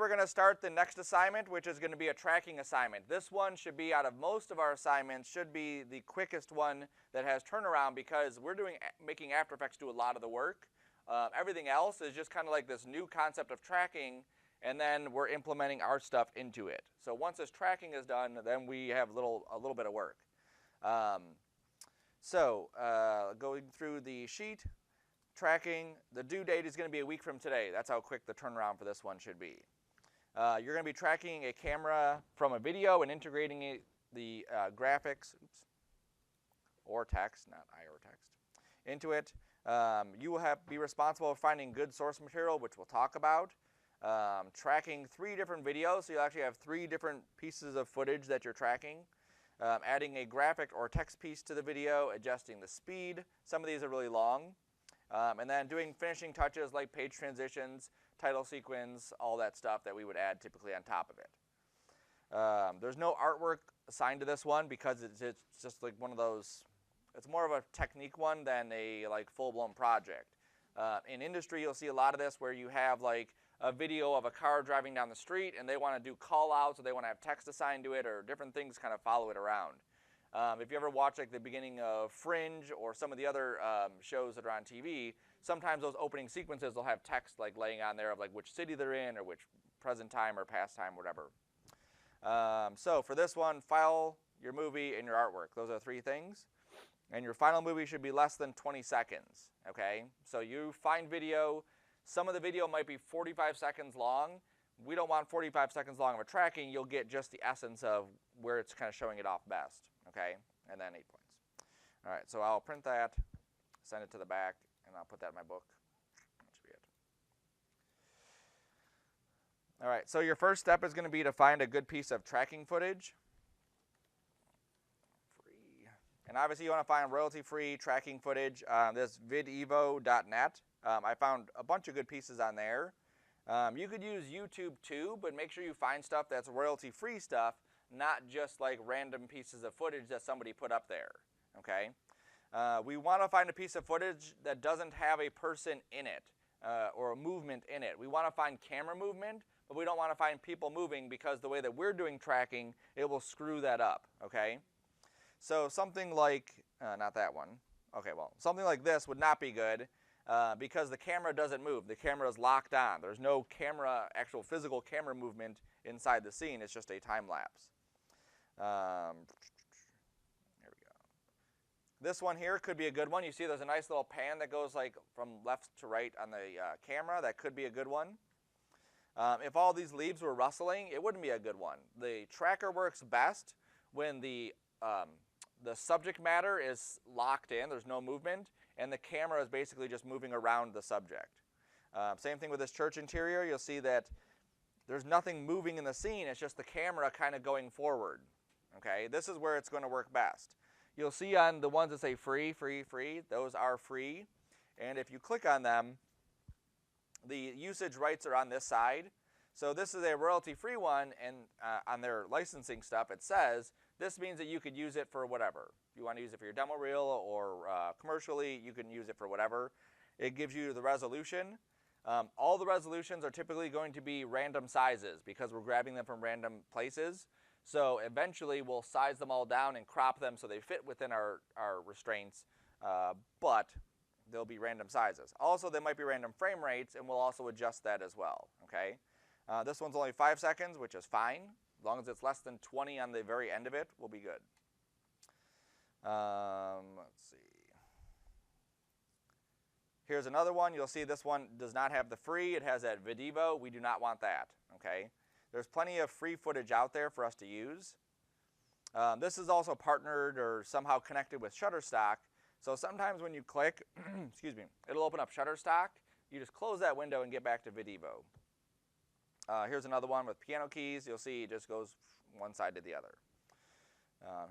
we're going to start the next assignment, which is going to be a tracking assignment. This one should be, out of most of our assignments, should be the quickest one that has turnaround because we're making After Effects do a lot of the work. Everything else is just kind of like this new concept of tracking, and then we're implementing our stuff into it. So once this tracking is done, then we have a little bit of work. Going through the sheet, tracking, the due date is going to be a week from today. That's how quick the turnaround for this one should be. You're going to be tracking a camera from a video and integrating the graphics, or text, not I or text, into it. You will be responsible for finding good source material, which we'll talk about. Tracking 3 different videos, so you'll actually have 3 different pieces of footage that you're tracking. Adding a graphic or text piece to the video, adjusting the speed. Some of these are really long. And then doing finishing touches like page transitions, title sequence, all that stuff that we would add typically on top of it. There's no artwork assigned to this one because it's just like one of those, it's more of a technique one than a like full-blown project. In industry, you'll see a lot of this where you have like a video of a car driving down the street and they want to do call outs or they want to have text assigned to it or different things kind of follow it around. If you ever watch like the beginning of Fringe or some of the other shows that are on TV, sometimes those opening sequences will have text like laying on there of like which city they're in or which present time or past time, whatever. So for this one, file your movie and your artwork. Those are 3 things. And your final movie should be less than 20 seconds, okay? So you find video. Some of the video might be 45 seconds long. We don't want 45 seconds long of a tracking. You'll get just the essence of where it's kind of showing it off best, okay? And then 8 points. All right, so I'll print that, send it to the back, and I'll put that in my book. That should be it. All right, so your first step is going to be to find a good piece of tracking footage. And obviously you want to find royalty-free tracking footage. This videvo.net. I found a bunch of good pieces on there. You could use YouTube too, but make sure you find stuff that's royalty-free stuff, not just like random pieces of footage that somebody put up there, okay? We want to find a piece of footage that doesn't have a person in it or a movement in it. We want to find camera movement, but we don't want to find people moving because the way that we're doing tracking, it will screw that up, okay? So something like, not that one. Okay, well, something like this would not be good because the camera doesn't move. The camera is locked on. There's no camera, actual physical camera movement inside the scene. It's just a time lapse. Here we go. This one here could be a good one. You see there's a nice little pan that goes like from left to right on the camera. That could be a good one. If all these leaves were rustling, it wouldn't be a good one. The tracker works best when the subject matter is locked in, there's no movement, and the camera is basically just moving around the subject. Same thing with this church interior. You'll see that there's nothing moving in the scene, it's just the camera kind of going forward. Okay, this is where it's going to work best. You'll see on the ones that say free, free, free, those are free. And if you click on them, the usage rights are on this side. So this is a royalty-free one, and on their licensing stuff it says, this means that you could use it for whatever. If you want to use it for your demo reel or commercially, you can use it for whatever. It gives you the resolution. All the resolutions are typically going to be random sizes because we're grabbing them from random places. So eventually we'll size them all down and crop them so they fit within our restraints, but they'll be random sizes. Also, they might be random frame rates, and we'll also adjust that as well, okay? This one's only 5 seconds, which is fine. As long as it's less than 20 on the very end of it, we'll be good. Let's see. Here's another one. You'll see this one does not have the free. It has that Videvo. We do not want that, okay? There's plenty of free footage out there for us to use. This is also partnered or somehow connected with Shutterstock. So sometimes when you click, excuse me, it'll open up Shutterstock. You just close that window and get back to Videvo. Here's another one with piano keys. You'll see it just goes one side to the other.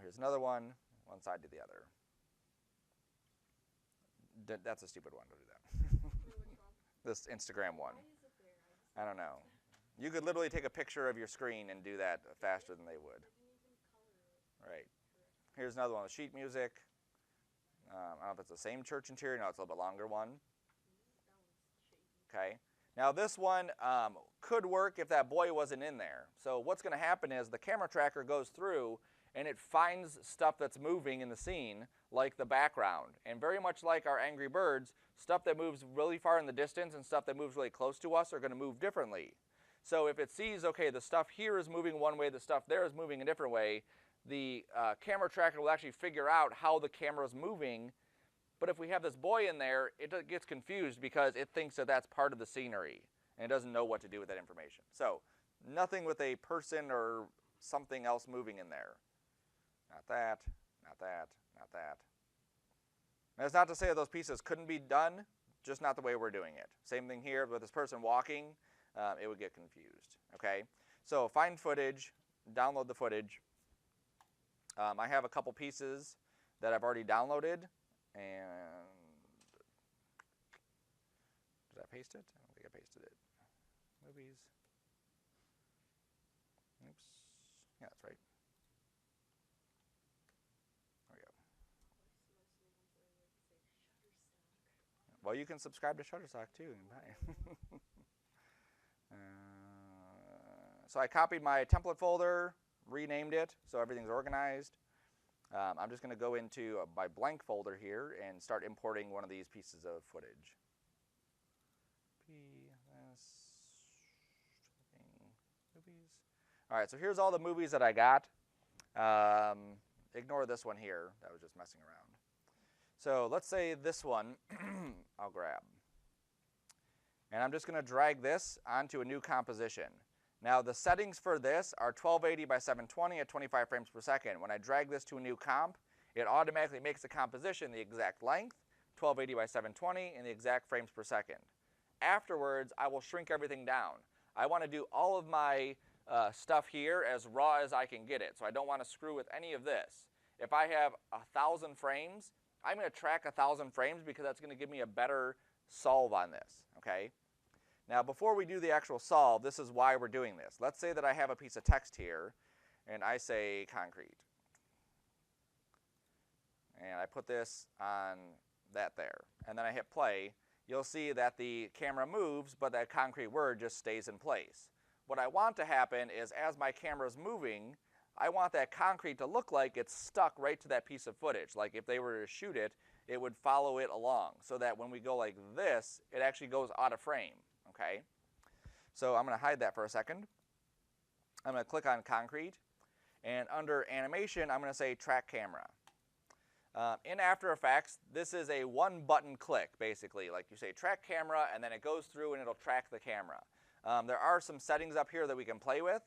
Here's another one side to the other. That's a stupid one. Don't do that. This Instagram one. I don't know. You could literally take a picture of your screen and do that faster than they would. Right. Here's another one with sheet music. I don't know if it's the same church interior. No, it's a little bit longer one. Okay. Now this one could work if that boy wasn't in there. So what's going to happen is the camera tracker goes through and it finds stuff that's moving in the scene, like the background. And very much like our Angry Birds, stuff that moves really far in the distance and stuff that moves really close to us are going to move differently. So if it sees, okay, the stuff here is moving one way, the stuff there is moving a different way, the camera tracker will actually figure out how the camera is moving. But if we have this boy in there, it gets confused because it thinks that that's part of the scenery and it doesn't know what to do with that information. So nothing with a person or something else moving in there. Not that, not that, not that. That's not to say that those pieces couldn't be done, just not the way we're doing it. Same thing here with this person walking, it would get confused, okay? So find footage, download the footage. I have a couple pieces that I've already downloaded, and did I paste it? I don't think I pasted it. Movies. Oops. Yeah, that's right. There we go. Well, you can subscribe to Shutterstock too. So I copied my template folder, renamed it so everything's organized. I'm just going to go into my blank folder here and start importing one of these pieces of footage. Movies. All right, so here's all the movies that I got. Ignore this one here. That was just messing around. So let's say this one I'll grab. And I'm just going to drag this onto a new composition. Now the settings for this are 1280 by 720 at 25 frames per second. When I drag this to a new comp, it automatically makes the composition the exact length, 1280 by 720, and the exact frames per second. Afterwards, I will shrink everything down. I want to do all of my stuff here as raw as I can get it, so I don't want to screw with any of this. If I have 1,000 frames, I'm going to track 1,000 frames because that's going to give me a better solve on this, okay? Now, before we do the actual solve, this is why we're doing this. Let's say that I have a piece of text here, and I say concrete. And I put this on that there. And then I hit play. You'll see that the camera moves, but that concrete word just stays in place. What I want to happen is as my camera is moving, I want that concrete to look like it's stuck right to that piece of footage. Like if they were to shoot it, it would follow it along so that when we go like this, it actually goes out of frame. Okay, so I'm going to hide that for a second. I'm going to click on concrete, and under animation, I'm going to say track camera. In After Effects, this is a one-button click, basically. Like you say track camera, and then it goes through and it'll track the camera. There are some settings up here that we can play with.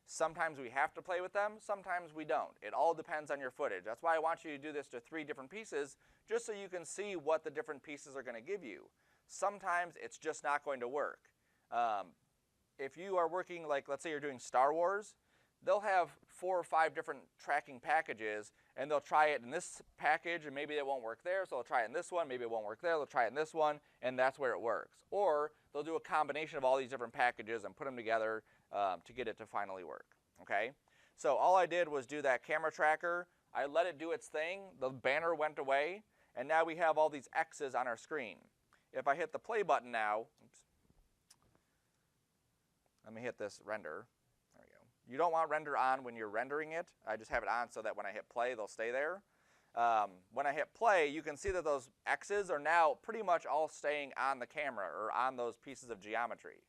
Sometimes we have to play with them, sometimes we don't. It all depends on your footage. That's why I want you to do this to 3 different pieces, just so you can see what the different pieces are going to give you. Sometimes it's just not going to work. If you are working, like let's say you're doing Star Wars, they'll have 4 or 5 different tracking packages, and they'll try it in this package, and maybe it won't work there, so they'll try it in this one, maybe it won't work there, they'll try it in this one, and that's where it works. Or they'll do a combination of all these different packages and put them together to get it to finally work, okay? So all I did was do that camera tracker, I let it do its thing, the banner went away, and now we have all these X's on our screen. If I hit the play button now, oops, let me hit this render. There we go. You don't want render on when you're rendering it. I just have it on so that when I hit play, they'll stay there. When I hit play, you can see that those X's are now pretty much all staying on the camera or on those pieces of geometry.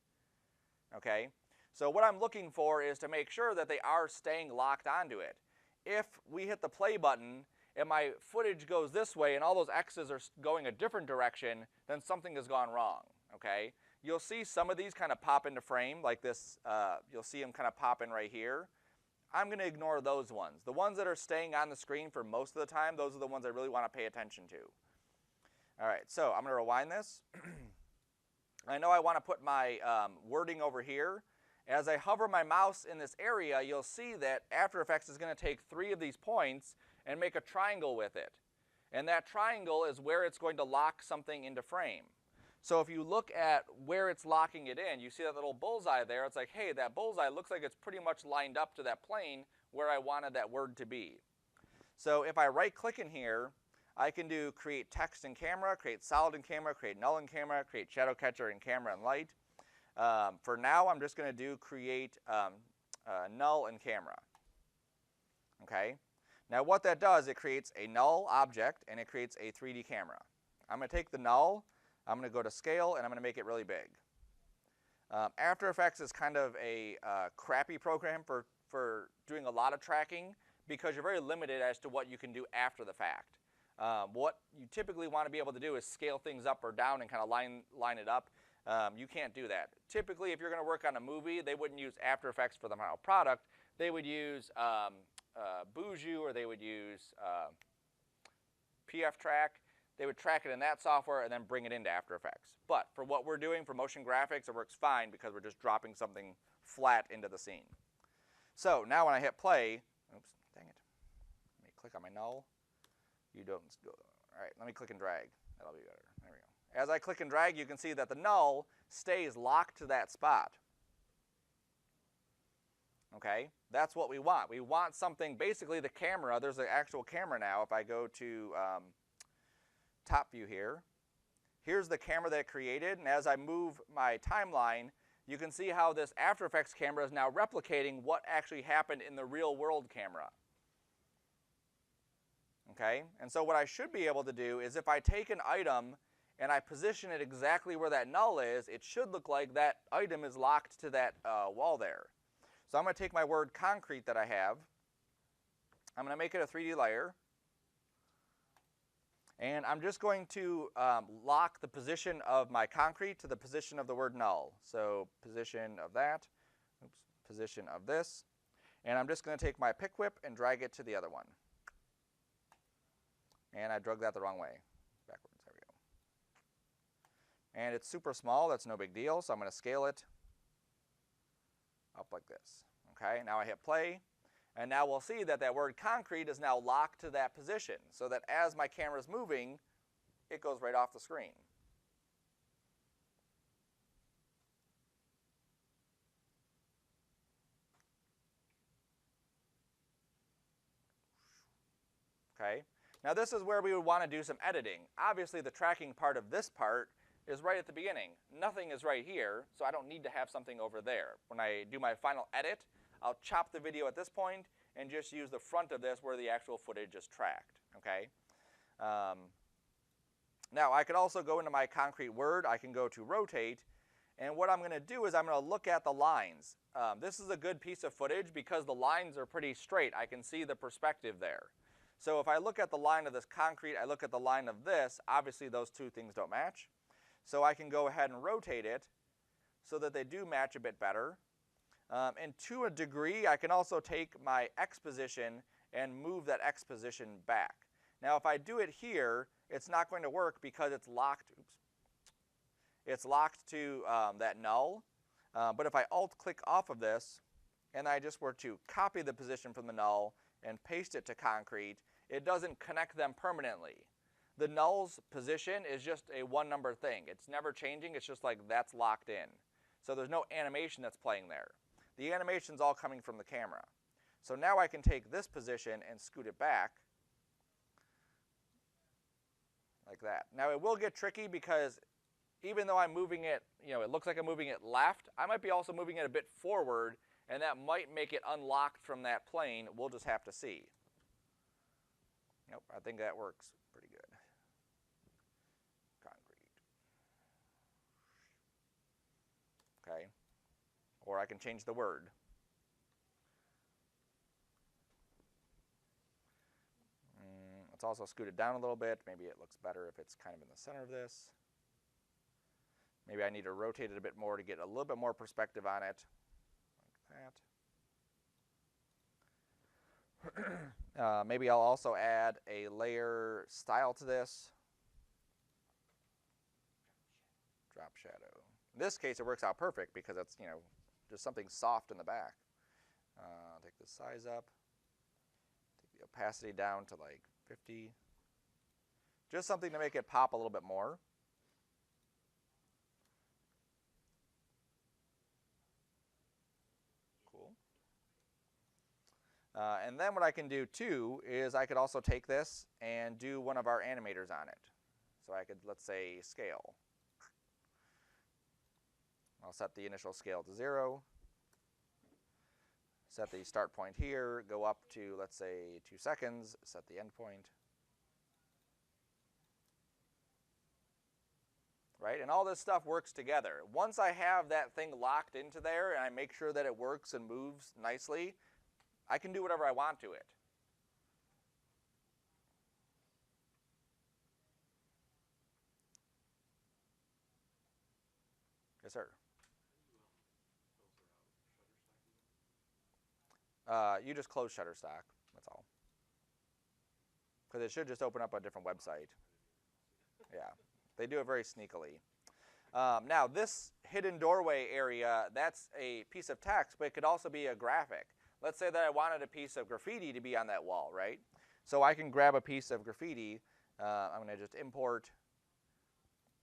Okay? So what I'm looking for is to make sure that they are staying locked onto it. If we hit the play button, and my footage goes this way and all those X's are going a different direction, then something has gone wrong, okay? You'll see some of these kind of pop into frame like this. You'll see them kind of pop in right here. I'm going to ignore those ones. The ones that are staying on the screen for most of the time, those are the ones I really want to pay attention to. All right, so I'm going to rewind this. I know I want to put my wording over here. As I hover my mouse in this area, you'll see that After Effects is going to take 3 of these points and make a triangle with it. And that triangle is where it's going to lock something into frame. So if you look at where it's locking it in, you see that little bullseye there. It's like, hey, that bullseye looks like it's pretty much lined up to that plane where I wanted that word to be. So if I right-click in here, I can do create text in camera, create solid in camera, create null in camera, create shadow catcher in camera and light. For now, I'm just going to do create null and camera. Okay. Now what that does, it creates a null object and it creates a 3D camera. I'm going to take the null, I'm going to go to scale, and I'm going to make it really big. After Effects is kind of a crappy program for doing a lot of tracking because you're very limited as to what you can do after the fact. What you typically want to be able to do is scale things up or down and kind of line it up. You can't do that. Typically, if you're going to work on a movie, they wouldn't use After Effects for the final product. They would use Buju, or they would use PF Track. They would track it in that software and then bring it into After Effects. But for what we're doing for motion graphics, it works fine because we're just dropping something flat into the scene. So now when I hit play, oops, dang it. Let me click on my null. You don't go. All right, let me click and drag. That'll be better. There we go. As I click and drag, you can see that the null stays locked to that spot. Okay, that's what we want. We want something, basically the camera, there's an actual camera now. If I go to top view here, here's the camera that it created, and as I move my timeline, you can see how this After Effects camera is now replicating what actually happened in the real world camera. Okay, and so what I should be able to do is if I take an item and I position it exactly where that null is, it should look like that item is locked to that wall there. So I'm going to take my word concrete that I have, I'm going to make it a 3D layer, and I'm just going to lock the position of my concrete to the position of the word null. So position of that, oops, position of this, and I'm just going to take my pick whip and drag it to the other one. And I drug that the wrong way, backwards, there we go. And it's super small, that's no big deal, so I'm going to scale it up like this. Okay, now I hit play, and now we'll see that that word concrete is now locked to that position, so that as my camera is moving, it goes right off the screen. Okay, now this is where we would want to do some editing. Obviously the tracking part of this part is right at the beginning. Nothing is right here, so I don't need to have something over there. When I do my final edit, I'll chop the video at this point and just use the front of this where the actual footage is tracked. Okay. Now I could also go into my concrete word. I can go to rotate, and what I'm going to do is I'm going to look at the lines. This is a good piece of footage because the lines are pretty straight. I can see the perspective there. So if I look at the line of this concrete, I look at the line of this, obviously those two things don't match. So I can go ahead and rotate it so that they do match a bit better. And to a degree, I can also take my X position and move that X position back. Now if I do it here, it's not going to work because it's locked, oops, it's locked to that null. But if I alt-click off of this, and I just were to copy the position from the null and paste it to concrete, it doesn't connect them permanently. The null's position is just a one-number thing. It's never changing, it's just like that's locked in. So there's no animation that's playing there. The animation's all coming from the camera. So now I can take this position and scoot it back like that. Now it will get tricky because even though I'm moving it, it looks like I'm moving it left, I might be also moving it a bit forward, and that might make it unlocked from that plane. We'll just have to see. Nope, I think that works pretty good. Concrete. Okay. Or I can change the word. Let's also scoot it down a little bit. Maybe it looks better if it's kind of in the center of this. Maybe I need to rotate it a bit more to get a little bit more perspective on it. Like that. Maybe I'll also add a layer style to this. Drop shadow. In this case, it works out perfect because it's, just something soft in the back. Take the size up. Take the opacity down to like 50. Just something to make it pop a little bit more. Cool. And then what I can do too is I could also take this and do one of our animators on it. So I could, let's say, scale. I'll set the initial scale to 0. Set the start point here, go up to, let's say, 2 seconds, set the end point. Right, and all this stuff works together. Once I have that thing locked into there and I make sure that it works and moves nicely, I can do whatever I want to it. Yes, sir. You just close Shutterstock, that's all. Because it should just open up a different website. Yeah, they do it very sneakily. Now, this hidden doorway area, that's a piece of text, but it could also be a graphic. Let's say that I wanted a piece of graffiti to be on that wall, right? So I can grab a piece of graffiti. I'm going to just import,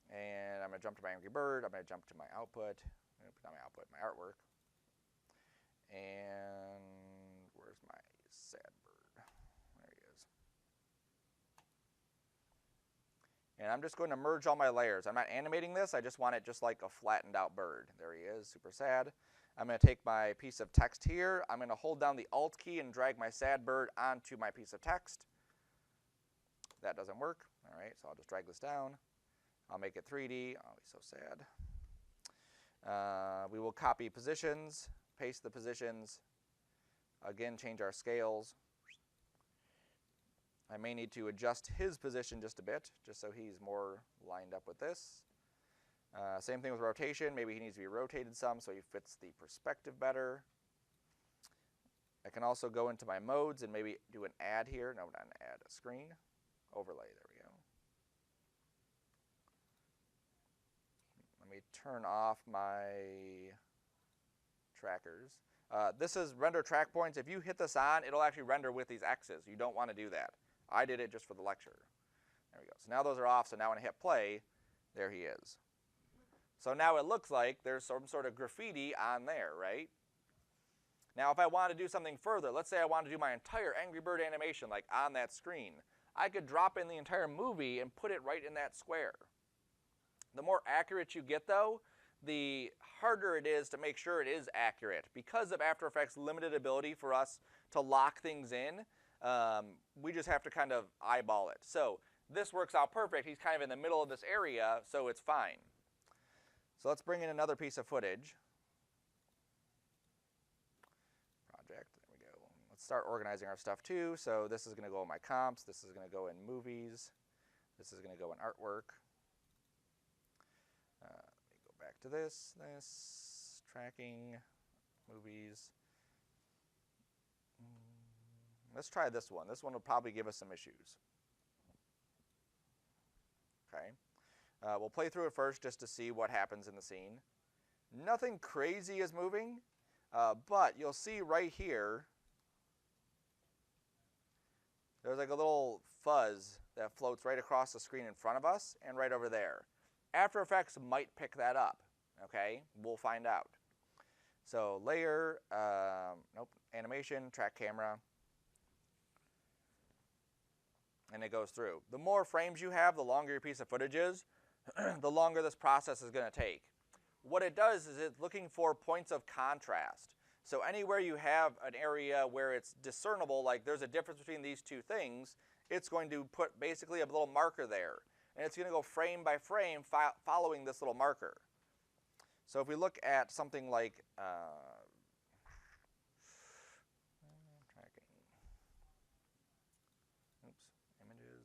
and I'm going to jump to my Angry Bird. I'm going to jump to my output. Not my output, my artwork. And where's my sad bird? There he is. And I'm just going to merge all my layers. I'm not animating this. I just want it just like a flattened out bird. There he is, super sad. I'm going to take my piece of text here. I'm going to hold down the Alt key and drag my sad bird onto my piece of text. That doesn't work. All right, so I'll just drag this down. I'll make it 3D. Oh, he's so sad. We will copy positions, paste the positions. Again, change our scales. I may need to adjust his position just a bit, just so he's more lined up with this. Same thing with rotation. Maybe he needs to be rotated some so he fits the perspective better. I can also go into my modes and maybe do an add here. No, not an add, a screen. Overlay, there we go. Let me turn off my trackers. This is render track points. If you hit this on, it'll actually render with these X's. You don't want to do that. I did it just for the lecture. There we go. So now those are off, so now when I hit play, there he is. So now it looks like there's some sort of graffiti on there, right? Now if I want to do something further, let's say I want to do my entire Angry Bird animation like on that screen, I could drop in the entire movie and put it right in that square. The more accurate you get though, the harder it is to make sure it is accurate. Because of After Effects' limited ability for us to lock things in, we just have to kind of eyeball it. So this works out perfect. He's kind of in the middle of this area, so it's fine. So let's bring in another piece of footage. Project, there we go. Let's start organizing our stuff too. So this is going to go in my comps. This is going to go in movies. This is going to go in artwork. Let me go back to this, tracking, movies. Let's try this one. This one will probably give us some issues. Okay. We'll play through it first just to see what happens in the scene. Nothing crazy is moving, but you'll see right here, there's like a little fuzz that floats right across the screen in front of us and right over there. After Effects might pick that up, okay? We'll find out. So layer, nope, animation, track camera, and it goes through. The more frames you have, the longer your piece of footage is, the longer this process is going to take. What it does is it's looking for points of contrast. So anywhere you have an area where it's discernible, like there's a difference between these two things, it's going to put basically a little marker there. And it's going to go frame by frame following this little marker. So if we look at something like tracking, oops, images.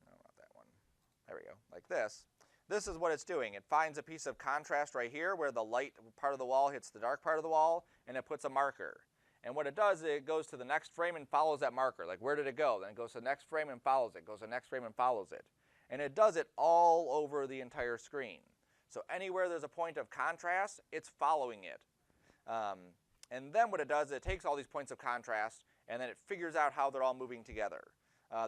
No, not that one. There we go, like this. This is what it's doing. It finds a piece of contrast right here where the light part of the wall hits the dark part of the wall, and it puts a marker. And what it does, it goes to the next frame and follows that marker. Like, where did it go? Then it goes to the next frame and follows it. Goes to the next frame and follows it. And it does it all over the entire screen. So anywhere there's a point of contrast, it's following it. And then what it does, it takes all these points of contrast, and then it figures out how they're all moving together.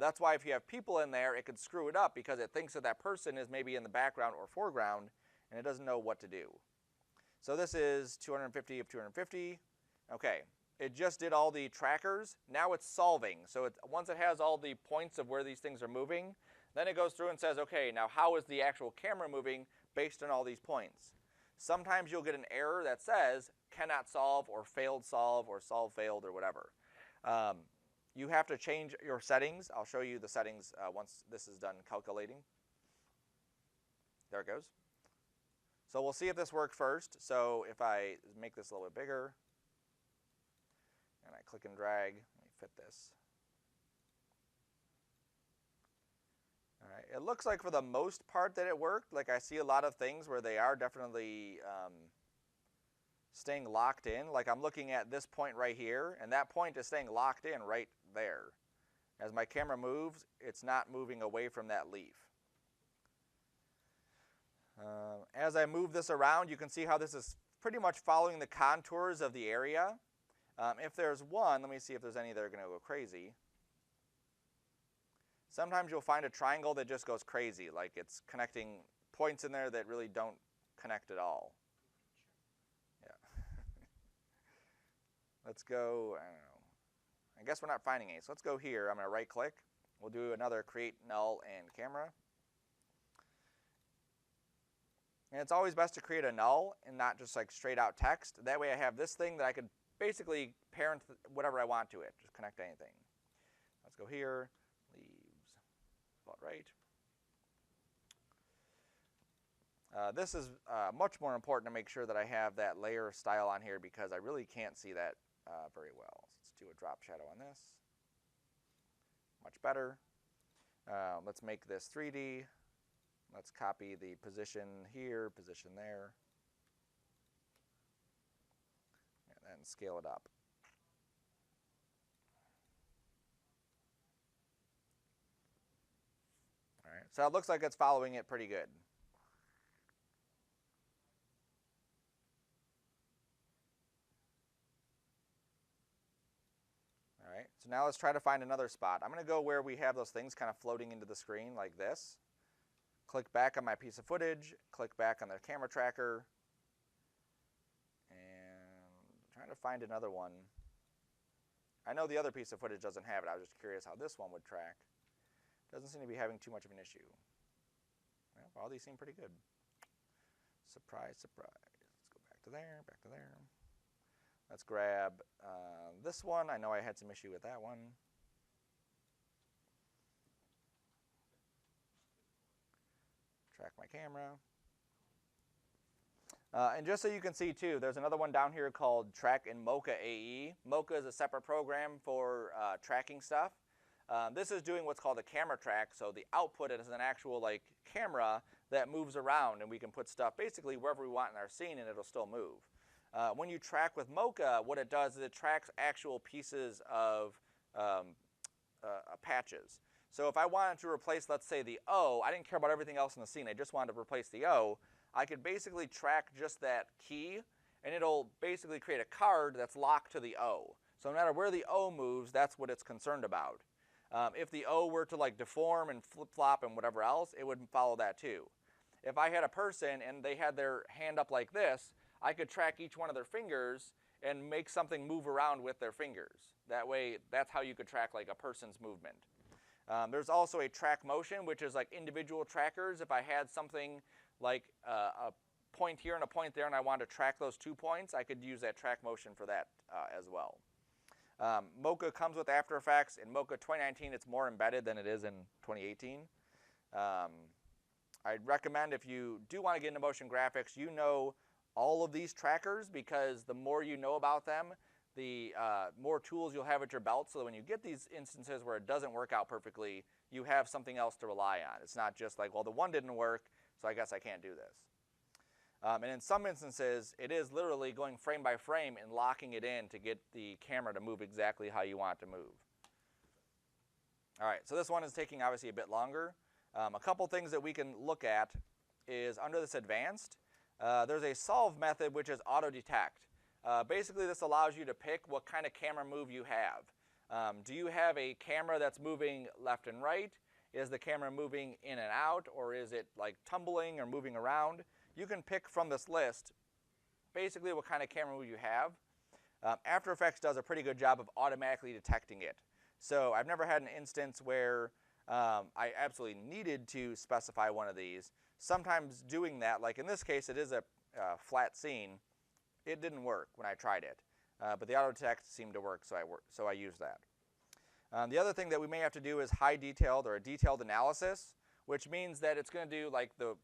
That's why if you have people in there, it could screw it up because it thinks that that person is maybe in the background or foreground, and it doesn't know what to do. So this is 250 of 250. Okay. It just did all the trackers. Now it's solving. So once it has all the points of where these things are moving, Then it goes through and says, okay, now how is the actual camera moving based on all these points? Sometimes you'll get an error that says cannot solve or failed solve or solve failed or whatever. You have to change your settings. I'll show you the settings once this is done calculating. There it goes. So we'll see if this works first. So if I make this a little bit bigger, and I click and drag, let me fit this. All right, it looks like for the most part that it worked. Like I see a lot of things where they are definitely staying locked in. Like I'm looking at this point right here, and that point is staying locked in right there. As my camera moves, it's not moving away from that leaf. As I move this around, you can see how this is pretty much following the contours of the area. If there's one, let me see if there's any that are going to go crazy. Sometimes you'll find a triangle that just goes crazy, like it's connecting points in there that really don't connect at all. Yeah. Let's go, I don't know. I guess we're not finding any, so let's go here. I'm going to right click. We'll do another create null and camera. And it's always best to create a null and not just like straight out text. That way I have this thing that I could basically parent whatever I want to it. Just connect anything. Let's go here. Leaves about right. This is much more important to make sure that I have that layer style on here because I really can't see that very well. So let's do a drop shadow on this. Much better. Let's make this 3D. Let's copy the position here, position there, and then scale it up. All right, so it looks like it's following it pretty good. All right, so now let's try to find another spot. I'm going to go where we have those things kind of floating into the screen like this. Click back on my piece of footage, click back on the camera tracker, and I'm trying to find another one. I know the other piece of footage doesn't have it. I was just curious how this one would track. Doesn't seem to be having too much of an issue. Well, all these seem pretty good. Surprise, surprise. Let's go back to there, back to there. Let's grab this one. I know I had some issue with that one. Track my camera. And just so you can see too, there's another one down here called Track in Mocha AE. Mocha is a separate program for tracking stuff. This is doing what's called a camera track, so the output is an actual like camera that moves around, and we can put stuff basically wherever we want in our scene and it'll still move. When you track with Mocha, what it does is it tracks actual pieces of patches. So if I wanted to replace, let's say, the O, I didn't care about everything else in the scene, I just wanted to replace the O, I could basically track just that key, and it'll basically create a card that's locked to the O. So no matter where the O moves, that's what it's concerned about. If the O were to like deform and flip-flop and whatever else, it would follow that too. If I had a person and they had their hand up like this, I could track each one of their fingers and make something move around with their fingers. That way, that's how you could track like a person's movement. There's also a track motion, which is like individual trackers. If I had something like a point here and a point there and I wanted to track those 2 points, I could use that track motion for that as well. Mocha comes with After Effects. In Mocha 2019, it's more embedded than it is in 2018. I'd recommend if you do want to get into motion graphics, you know all of these trackers, because the more you know about them, the more tools you'll have at your belt, so that when you get these instances where it doesn't work out perfectly, you have something else to rely on. It's not just like, well, the one didn't work, so I guess I can't do this. And in some instances, it is literally going frame by frame and locking it in to get the camera to move exactly how you want it to move. All right, so this one is taking obviously a bit longer. A couple things that we can look at is under this advanced, there's a solve method which is auto detect. Basically, this allows you to pick what kind of camera move you have. Do you have a camera that's moving left and right? Is the camera moving in and out, or is it like tumbling or moving around? You can pick from this list basically what kind of camera move you have. After Effects does a pretty good job of automatically detecting it. So I've never had an instance where I absolutely needed to specify one of these. Sometimes doing that, like in this case, it is a flat scene. It didn't work when I tried it, but the auto detect seemed to work, so I used that. The other thing that we may have to do is high detailed or a detailed analysis, which means that it's going to do like the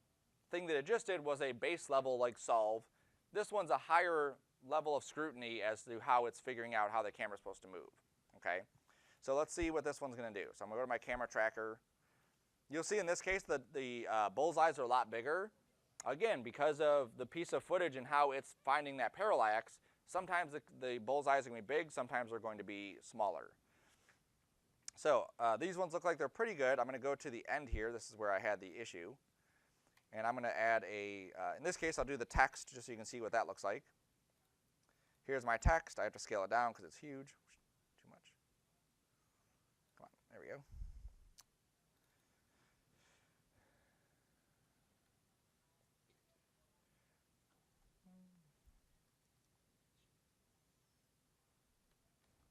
thing that it just did was a base level like solve. This one's a higher level of scrutiny as to how it's figuring out how the camera's supposed to move. Okay, so let's see what this one's going to do. So I'm going to go to my camera tracker. You'll see in this case that the bullseyes are a lot bigger. Again, because of the piece of footage and how it's finding that parallax, sometimes the bullseyes are going to be big, sometimes they're going to be smaller. So these ones look like they're pretty good. I'm going to go to the end here. This is where I had the issue. And I'm going to add a, in this case, I'll do the text just so you can see what that looks like. Here's my text. I have to scale it down because it's huge. Too much. Come on, there we go.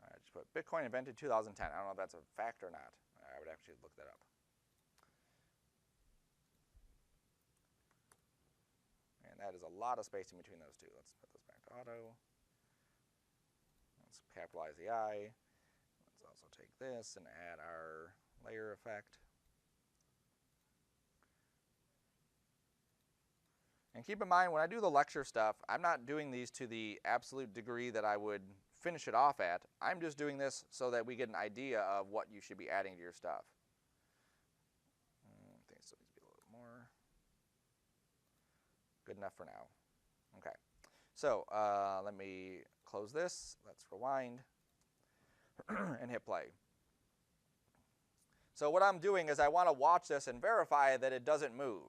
All right, just put Bitcoin invented 2010. I don't know if that's a fact or not. I would actually look that up. And that is a lot of spacing between those two. Let's put this back to auto. Let's capitalize the I. Let's also take this and add our layer effect. And keep in mind, when I do the lecture stuff, I'm not doing these to the absolute degree that I would finish it off at. I'm just doing this so that we get an idea of what you should be adding to your stuff. I think it still needs to be a little bit more. Good enough for now. Okay, so let me close this. Let's rewind and hit play. So what I'm doing is I want to watch this and verify that it doesn't move.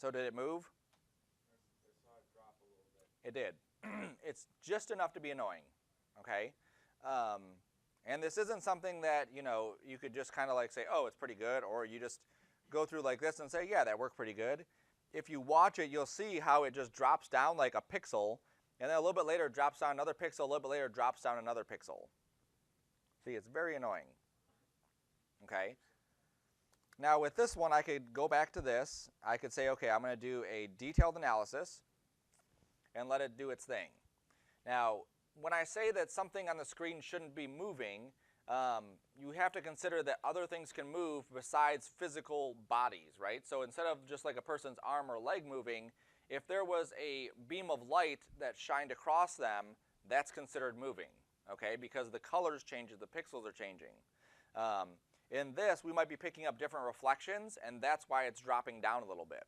So did it move? I saw it drop a little bit. It did. It's just enough to be annoying, okay? And this isn't something that, you know, you could just kind of like say, oh, it's pretty good, or you just go through like this and say, yeah, that worked pretty good. If you watch it, you'll see how it just drops down like a pixel, and then a little bit later it drops down another pixel, a little bit later it drops down another pixel. See, it's very annoying, okay? Now with this one, I could go back to this. I could say, okay, I'm going to do a detailed analysis and let it do its thing. Now, when I say that something on the screen shouldn't be moving, you have to consider that other things can move besides physical bodies, right? So instead of just like a person's arm or leg moving, if there was a beam of light that shined across them, that's considered moving, okay? Because the colors change, the pixels are changing. In this, we might be picking up different reflections, and that's why it's dropping down a little bit.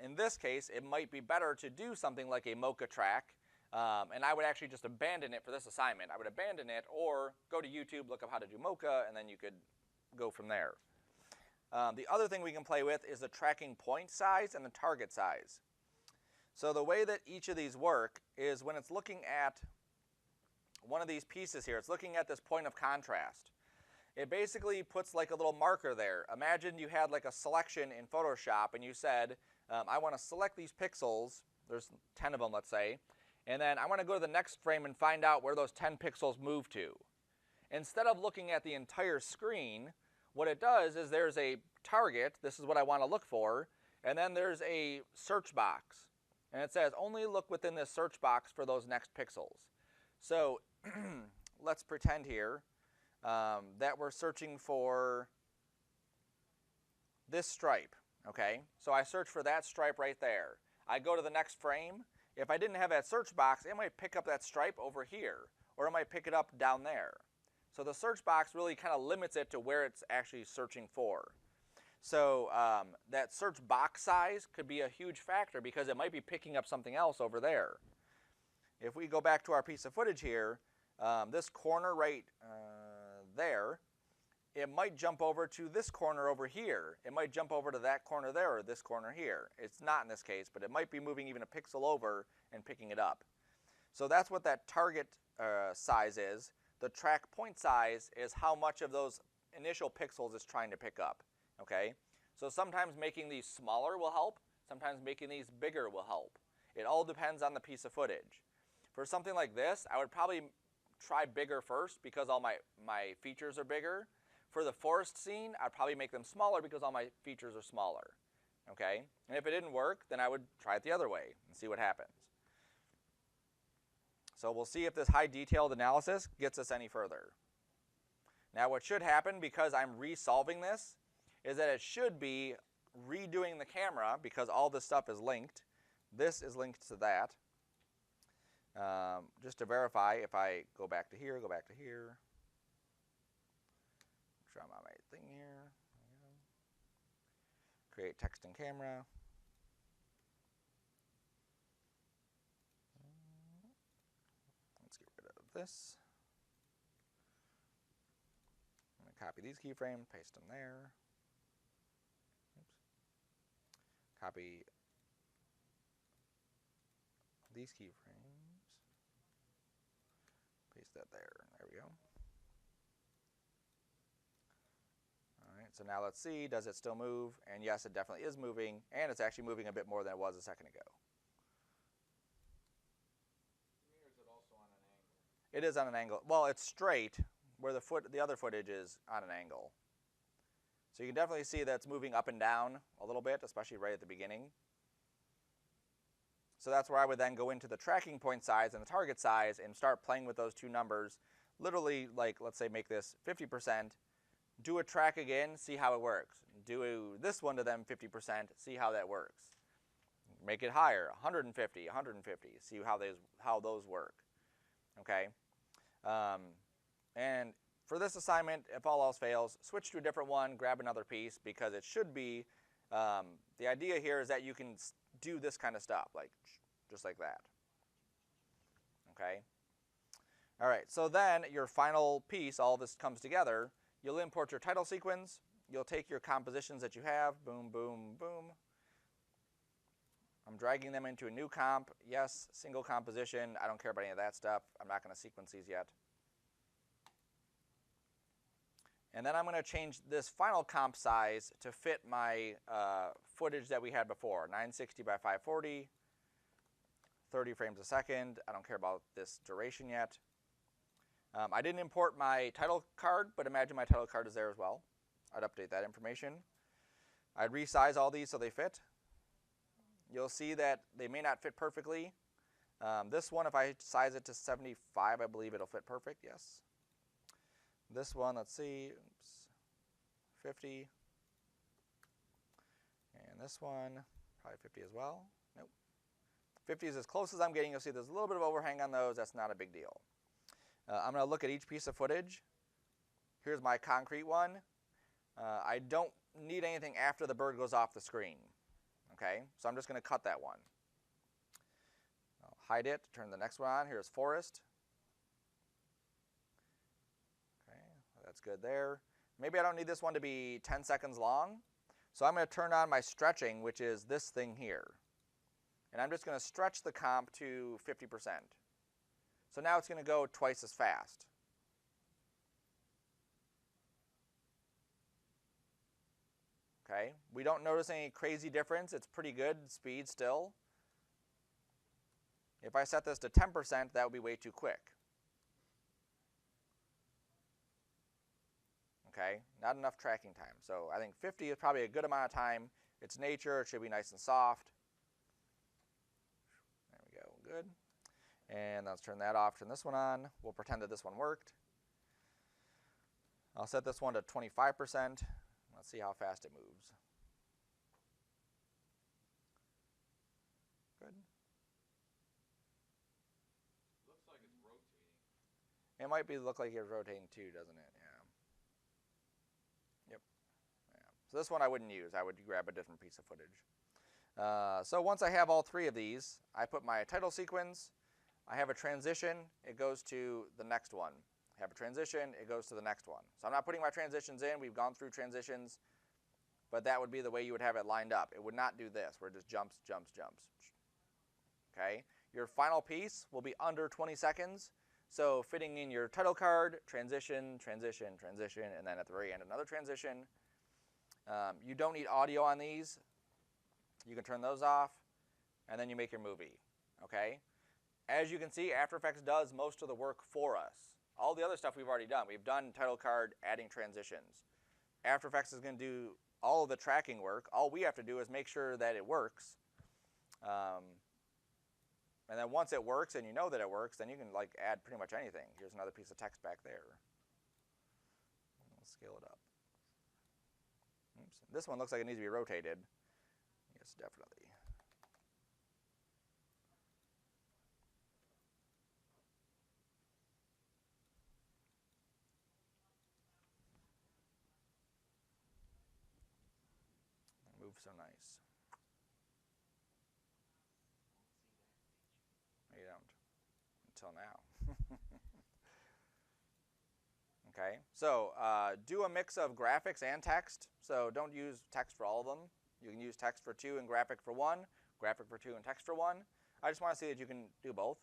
In this case, it might be better to do something like a Mocha track, and I would actually just abandon it for this assignment. I would abandon it or go to YouTube, look up how to do Mocha, and then you could go from there. The other thing we can play with is the tracking point size and the target size. So the way that each of these work is when it's looking at one of these pieces here, it's looking at this point of contrast. It basically puts like a little marker there. Imagine you had like a selection in Photoshop and you said, I want to select these pixels, there's 10 of them let's say, and then I want to go to the next frame and find out where those 10 pixels move to. Instead of looking at the entire screen, what it does is there's a target, this is what I want to look for, and then there's a search box. And it says only look within this search box for those next pixels. So let's pretend here that we're searching for this stripe, okay? So I search for that stripe right there. I go to the next frame. If I didn't have that search box, it might pick up that stripe over here, or it might pick it up down there. So the search box really kind of limits it to where it's actually searching for. So that search box size could be a huge factor because it might be picking up something else over there. If we go back to our piece of footage here, this corner right there, it might jump over to this corner over here. It might jump over to that corner there or this corner here. It's not in this case, but it might be moving even a pixel over and picking it up. So that's what that target size is. the track point size is how much of those initial pixels it's trying to pick up, okay? So sometimes making these smaller will help, sometimes making these bigger will help. It all depends on the piece of footage. For something like this, I would probably try bigger first because all my features are bigger. For the forest scene, I'd probably make them smaller because all my features are smaller, okay? And if it didn't work, then I would try it the other way and see what happens. So we'll see if this high detailed analysis gets us any further. Now what should happen, because I'm resolving this, is that it should be redoing the camera because all this stuff is linked. This is linked to that. Just to verify, if I go back to here, make sure I'm on my thing here. Create text and camera. Let's get rid of this. I'm going to copy these keyframes, paste them there. Oops. Copy these keyframes, paste that there. There we go. All right, so now let's see, does it still move? And yes, it definitely is moving, and it's actually moving a bit more than it was a second ago. Or is it also on an angle? It is on an angle. Well, it's straight, where the other footage is on an angle. So you can definitely see that it's moving up and down a little bit, especially right at the beginning. So that's where I would then go into the tracking point size and the target size and start playing with those two numbers. Literally, like, let's say make this 50%, do a track again, see how it works. Do this one to them 50%, see how that works. Make it higher, 150, 150, see how those work, okay? And for this assignment, if all else fails, switch to a different one, grab another piece, because it should be, the idea here is that you can do this kind of stuff, like just like that, okay? All right, so then your final piece, all this comes together, you'll import your title sequence, you'll take your compositions that you have, boom, boom, boom. I'm dragging them into a new comp, yes, single composition, I don't care about any of that stuff, I'm not gonna sequence these yet. And then I'm going to change this final comp size to fit my footage that we had before, 960 by 540, 30 frames a second. I don't care about this duration yet. I didn't import my title card, but imagine my title card is there as well. I'd update that information. I'd resize all these so they fit. You'll see that they may not fit perfectly. This one, if I size it to 75, I believe it'll fit perfect, yes. This one, let's see, oops, 50. And this one, probably 50 as well. Nope. 50 is as close as I'm getting. You'll see there's a little bit of overhang on those. That's not a big deal. I'm going to look at each piece of footage. Here's my concrete one. I don't need anything after the bird goes off the screen. Okay, so I'm just going to cut that one. I'll hide it, turn the next one on. Here's forest. That's good there. Maybe I don't need this one to be 10 seconds long. So I'm going to turn on my stretching, which is this thing here. And I'm just going to stretch the comp to 50%. So now it's going to go twice as fast. Okay, we don't notice any crazy difference. It's pretty good speed still. If I set this to 10%, that would be way too quick. Okay, not enough tracking time. So I think 50 is probably a good amount of time. It's nature, it should be nice and soft. There we go, good. And let's turn that off, turn this one on. We'll pretend that this one worked. I'll set this one to 25%. Let's see how fast it moves. Good. Looks like it's rotating. It might look like it's rotating too, doesn't it? So this one I wouldn't use. I would grab a different piece of footage. So once I have all three of these, I put my title sequence. I have a transition. It goes to the next one. I have a transition. It goes to the next one. So I'm not putting my transitions in. We've gone through transitions. But that would be the way you would have it lined up. It would not do this, where it just jumps, jumps, jumps. Okay? Your final piece will be under 20 seconds. So fitting in your title card, transition, transition, transition, and then at the very end another transition. You don't need audio on these. You can turn those off, and then you make your movie, okay? As you can see, After Effects does most of the work for us. All the other stuff we've already done. We've done title card, adding transitions. After Effects is going to do all of the tracking work. All we have to do is make sure that it works. And then once it works and you know that it works, then you can like add pretty much anything. Here's another piece of text back there. We'll scale it up. Oops. This one looks like it needs to be rotated. Yes, definitely. Move so nice. You don't. Until now. Okay, so do a mix of graphics and text. So don't use text for all of them. You can use text for 2 and graphic for 1, graphic for 2 and text for 1. I just want to see that you can do both.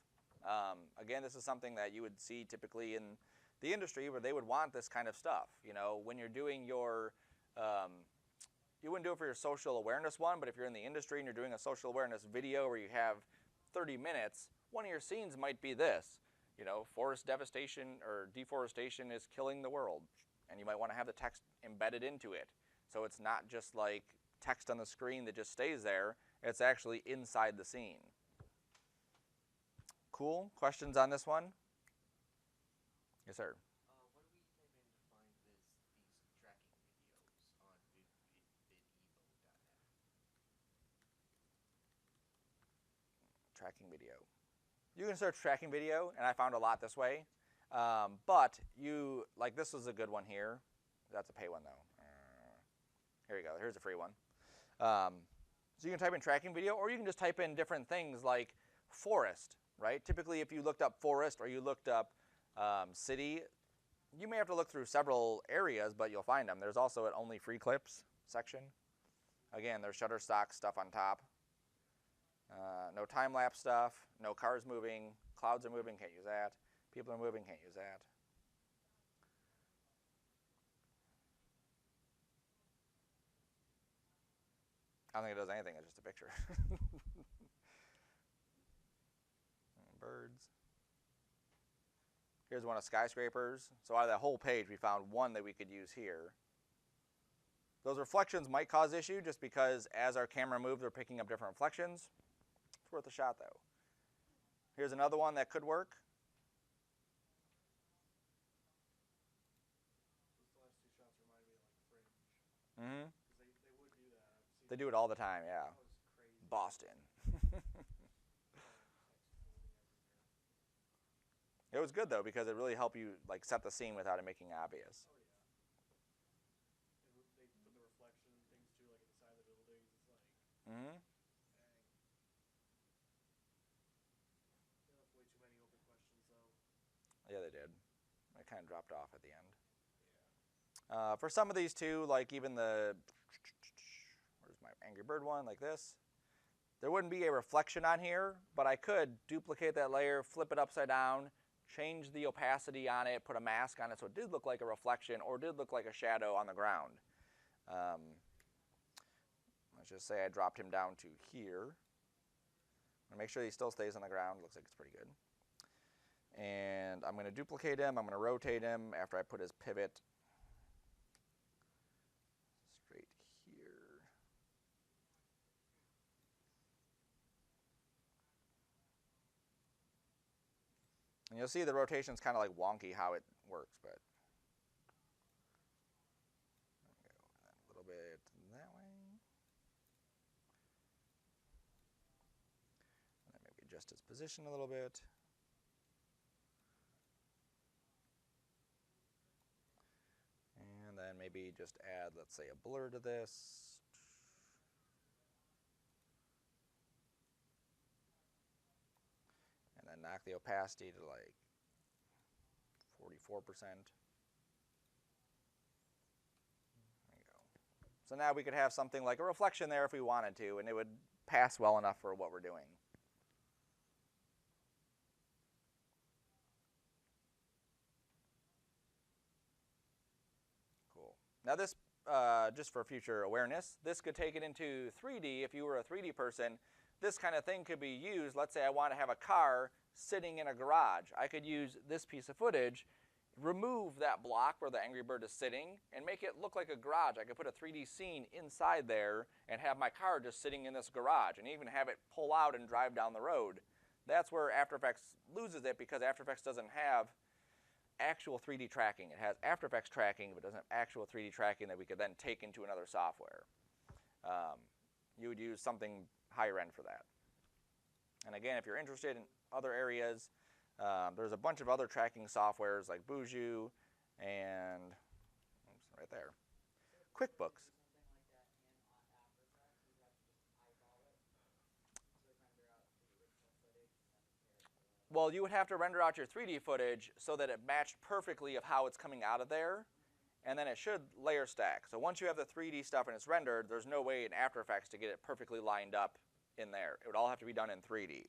Again, this is something that you would see typically in the industry where they would want this kind of stuff. You know, when you're doing your, you wouldn't do it for your social awareness one, but if you're in the industry and you're doing a social awareness video where you have 30 minutes, one of your scenes might be this. You know, forest devastation or deforestation is killing the world. And you might want to have the text embedded into it. So it's not just like text on the screen that just stays there. It's actually inside the scene. Cool? Questions on this one? Yes, sir. What do we type in to find these tracking videos on videvo.net? Tracking video. You can search tracking video, and I found a lot this way. But you, like this was a good one here. That's a pay one though. Here you go, here's a free one. So you can type in tracking video, or you can just type in different things like forest, right? Typically if you looked up forest or you looked up city, you may have to look through several areas, but you'll find them. There's also an only free clips section. Again, there's Shutterstock stuff on top. No time-lapse stuff, no cars moving, clouds are moving, can't use that. People are moving, can't use that. I don't think it does anything, it's just a picture. Birds. Here's one of skyscrapers. So out of that whole page, we found one that we could use here. Those reflections might cause issue just because as our camera moves, we're picking up different reflections. It's worth a shot though. Here's another one that could work. Those last 2 shots remind me of like Fringe. Mm-hmm. Because they would do that. I've seen They do it all the time, yeah. That was crazy. Boston. It was good though because it really helped you like set the scene without it making it obvious. Oh yeah. They put the reflection and things too, like at the side of the buildings. It's like, Mm-hmm. dang. They left way too many open questions though. Yeah, they did. It kind of dropped off at the end. Yeah. For some of these too, like even the, where's my Angry Bird one, like this, there wouldn't be a reflection on here, but I could duplicate that layer, flip it upside down, change the opacity on it, put a mask on it so it did look like a reflection or did look like a shadow on the ground. Let's just say I dropped him down to here. I'm gonna make sure he still stays on the ground. Looks like it's pretty good. And I'm gonna duplicate him. I'm gonna rotate him after I put his pivot straight here. And you'll see the rotation's kind of like wonky how it works, but go a little bit that way. And then maybe adjust his position a little bit. And then maybe just add, let's say, a blur to this. And then knock the opacity to like 44%. There you go. So now we could have something like a reflection there if we wanted to, and it would pass well enough for what we're doing. Now this, just for future awareness, this could take it into 3D. If you were a 3D person, this kind of thing could be used. Let's say I want to have a car sitting in a garage. I could use this piece of footage, remove that block where the Angry Bird is sitting, and make it look like a garage. I could put a 3D scene inside there and have my car just sitting in this garage, and even have it pull out and drive down the road. That's where After Effects loses it, because After Effects doesn't have actual 3D tracking. It has After Effects tracking, but doesn't have actual 3D tracking that we could then take into another software. You would use something higher end for that. And again, if you're interested in other areas, there's a bunch of other tracking softwares like Buju and, oops, right there, QuickBooks. Well, you would have to render out your 3D footage so that it matched perfectly of how it's coming out of there, and then it should layer stack. So once you have the 3D stuff and it's rendered, there's no way in After Effects to get it perfectly lined up in there. It would all have to be done in 3D.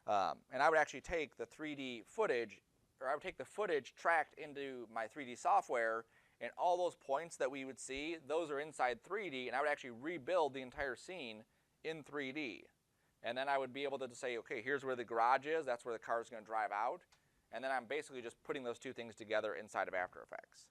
And I would actually take the 3D footage, or I would take the footage tracked into my 3D software, and all those points that we would see, those are inside 3D, and I would actually rebuild the entire scene in 3D. And then I would be able to say, okay, here's where the garage is, that's where the car is going to drive out. And then I'm basically just putting those two things together inside of After Effects.